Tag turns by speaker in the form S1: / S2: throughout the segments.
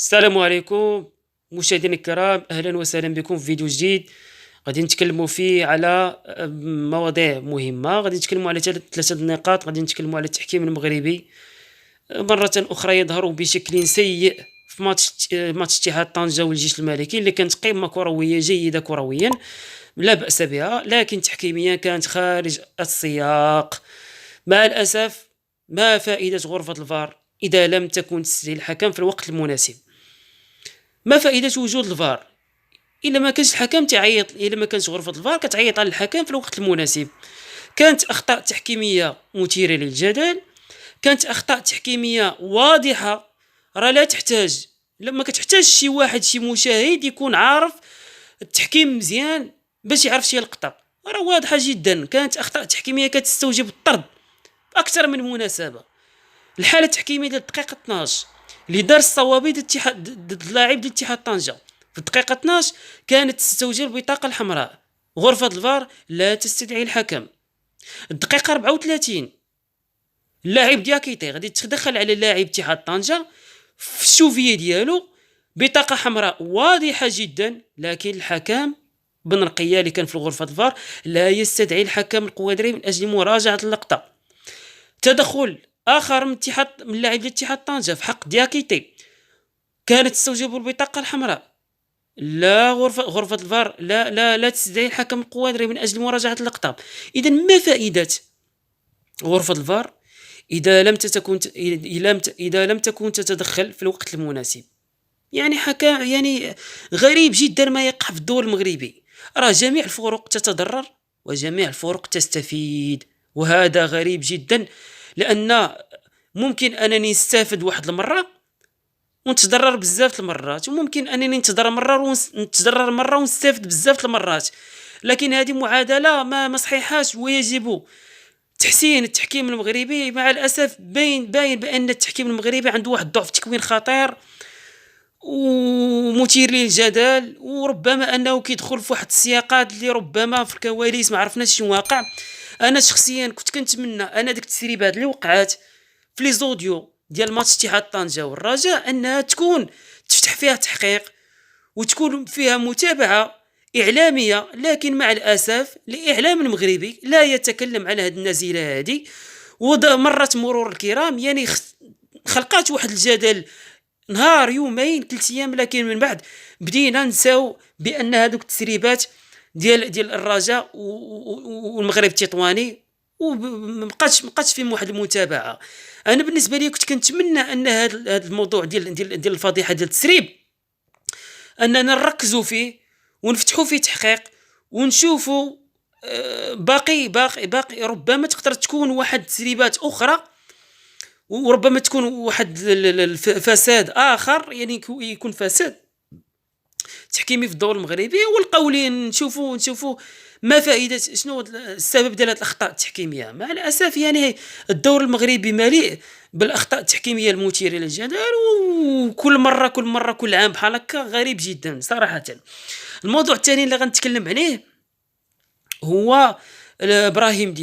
S1: السلام عليكم مشاهدينا الكرام، اهلا وسهلا بكم في فيديو جديد. غادي نتكلموا فيه على مواضيع مهمه. غادي نتكلموا على ثلاثه نقاط. غادي نتكلموا على التحكيم المغربي مره اخرى يظهر بشكل سيء في ماتش اتحاد طنجة والجيش الملكي، اللي كانت قمه كرويه جيده كرويا لا باس بها، لكن تحكيميا كانت خارج السياق. مع الاسف، ما فائده غرفه الفار اذا لم تكن تسجيل الحكم في الوقت المناسب؟ ما فائدة وجود الفار الا ما كانش الحكم تعيط؟ الا ما كانش غرفة الفار كتعيط على الحكم في الوقت المناسب. كانت اخطاء تحكيمية مثيرة للجدل، كانت اخطاء تحكيمية واضحة، راه لا تحتاج، لما كتحتاج شي واحد، شي مشاهد يكون عارف التحكيم مزيان باش يعرف شي لقطة، راه واضحة جدا. كانت اخطاء تحكيمية كتستوجب الطرد اكثر من مناسبة. الحالة التحكيمية ديال الدقيقة 12 اللي دار الصوابي ضد اللاعب ديال اتحاد طنجة في الدقيقة 12 كانت تستوجب البطاقة الحمراء. غرفة الفار لا تستدعي الحكم. الدقيقة 34 اللاعب دياكيتي غادي تدخل على اللاعب اتحاد طنجة في الشوفية ديالو، بطاقة حمراء واضحة جدا، لكن الحكم بن رقية اللي كان في غرفة الفار لا يستدعي الحكم القوادري من أجل مراجعة اللقطة. تدخل اخر من لاعب الاتحاد طنجة في حق دياكيتي كانت تستوجب البطاقه الحمراء. لا، غرفه الفار لا تستدعي الحكم القوادري من اجل مراجعه اللقطه. اذا ما فائده غرفه الفار اذا لم تكن تتدخل في الوقت المناسب؟ يعني حكا يعني غريب جدا ما يقع في الدور المغربي. راه جميع الفرق تتضرر وجميع الفرق تستفيد، وهذا غريب جدا، لان ممكن انني نستافد واحد المره ونتضرر بزاف المرات، وممكن انني نتضرر مره ونستافد بزاف المرات. لكن هذه معادله ما صحيحاش، ويجب تحسين التحكيم المغربي. مع الاسف باين بان التحكيم المغربي عنده واحد ضعف تكوين خطير ومثير للجدل، وربما انه كيدخل في واحد السياقات اللي ربما في الكواليس ما عرفناش شنو واقع. انا شخصيا كنت كنتمنى انا ديك التسريبات اللي وقعات في لي زوديو ديال ماتش اتحاد طنجة والرجاء انها تكون تفتح فيها تحقيق وتكون فيها متابعة إعلامية. لكن مع الأسف الإعلام المغربي لا يتكلم على هذه النزيلة هذه، ومرت مرور الكرام يعني خلقات واحد الجدل نهار يومين 3 ايام، لكن من بعد بدينا نساو بان هذوك التسريبات ديال الرجاء والمغرب التطواني ومبقاتش فيهم واحد المتابعه. انا بالنسبه لي كنت كنتمنى ان هذا الموضوع ديال الفضيحه ديال التسريب اننا نركزوا فيه ونفتحوا فيه تحقيق ونشوفوا باقي ربما تقدر تكون واحد تسريبات اخرى، وربما تكون واحد الفساد اخر، يعني يكون فساد تحكيمي في الدور المغربي، والقولين نشوفوا ما فائده، شنو السبب ديال هذه الاخطاء التحكيميه. مع الاسف يعني الدور المغربي مليء بالاخطاء التحكيميه المثيره للجدل، وكل مره كل عام بحال هكا، غريب جدا صراحه. الموضوع الثاني اللي غنتكلم عليه هو ابراهيم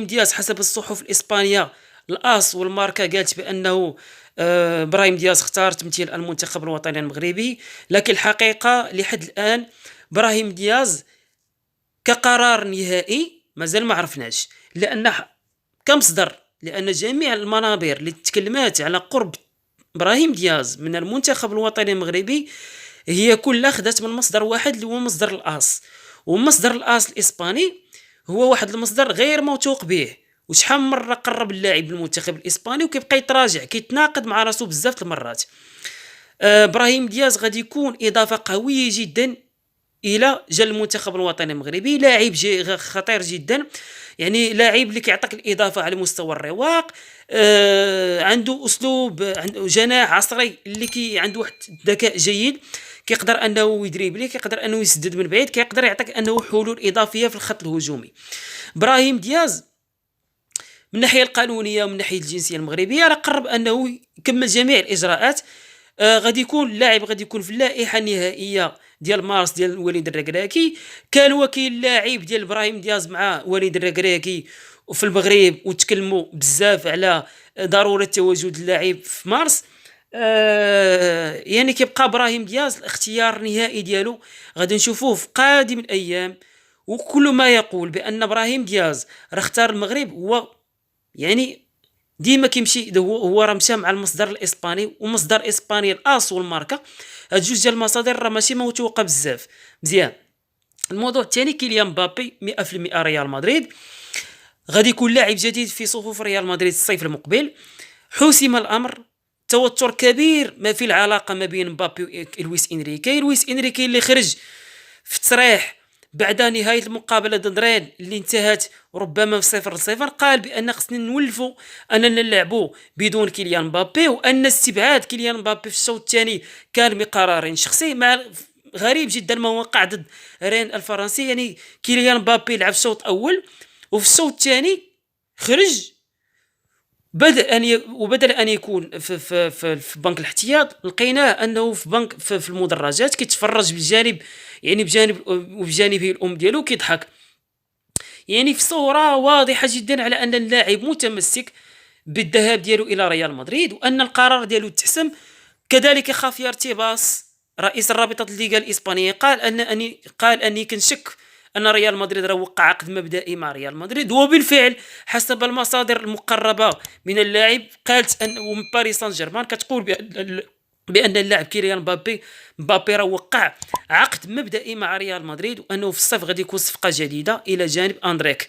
S1: دياز حسب الصحف الاسبانيه الاس والماركا قالت بانه ابراهيم دياز اختار تمثيل المنتخب الوطني المغربي، لكن الحقيقه لحد الان ابراهيم دياز كقرار نهائي مازال ما عرفناش، لان جميع المنابر اللي تكلمات على قرب ابراهيم دياز من المنتخب الوطني المغربي هي كلها خدات من مصدر واحد اللي هو مصدر الاس، ومصدر الاس الاسباني هو واحد المصدر غير موثوق به. وشحال من مره قرب اللاعب المنتخب الاسباني وكيبقى يتراجع كيتناقض مع راسو بزاف المرات. ابراهيم دياز غادي يكون اضافه قويه جدا الى جال المنتخب الوطني المغربي، لاعب خطير جدا، يعني لاعب اللي كيعطيك الاضافه على مستوى الرواق. عنده اسلوب، عنده جناح عصري اللي عنده واحد الذكاء جيد، كيقدر انه يدريبلي، كيقدر انه يسدد من بعيد، كيقدر يعطيك انه حلول اضافيه في الخط الهجومي. ابراهيم دياز من الناحيه القانونيه ومن الناحيه الجنسيه المغربيه راه قرب انه يكمل جميع الاجراءات. غادي يكون اللاعب غادي يكون في اللائحه النهائيه ديال مارس ديال وليد الركراكي. كان وكيل اللاعب ديال ابراهيم دياز مع وليد الركراكي وفي المغرب وتكلموا بزاف على ضروره تواجد اللاعب في مارس. يعني كيبقى ابراهيم دياز الاختيار النهائي ديالو، غادي نشوفوه في قادم الايام. وكل ما يقول بان ابراهيم دياز راه اختار المغرب هو يعني ديما كيمشي، هو راه مشى مع المصدر الاسباني، ومصدر اسباني الاصل والماركه. هاد جوج ديال المصادر راه ماشي موثوقه بزاف. مزيان. الموضوع الثاني كيليان مبابي 100% ريال مدريد، غادي يكون لاعب جديد في صفوف ريال مدريد الصيف المقبل. حسم الامر. توتر كبير ما في العلاقه ما بين مبابي ولويس انريكي. لويس انريكي اللي خرج في تصريح بعد نهايه المقابله ضد رين اللي انتهت ربما بصفر صفر، قال بان خصنا نولفوا اننا نلعبوا بدون كيليان مبابي، وان استبعاد كيليان مبابي في الشوط الثاني كان بقرار شخصي. مع غريب جدا ما وقع ضد رين الفرنسي، يعني كيليان مبابي لعب الشوط الاول وفي الشوط الثاني خرج. وبدل ان يكون في بنك الاحتياط، لقيناه انه في بنك في المدرجات كيتفرج بالجانب، يعني وبجانبه الام ديالو كيضحك. يعني في صوره واضحه جدا على ان اللاعب متمسك بالذهاب ديالو الى ريال مدريد، وان القرار ديالو تحسم. كذلك خافير تيباس رئيس رابطه الليغا الاسبانيه قال اني كنشك ان ريال مدريد راه وقع عقد مبدئي مع ريال مدريد. وبالفعل حسب المصادر المقربه من اللاعب قالت ان ومن باريس سان جيرمان كتقول بان اللاعب كيليان مبابي راه وقع عقد مبدئي مع ريال مدريد، وانه في الصيف غادي يكون صفقه جديده الى جانب اندريك.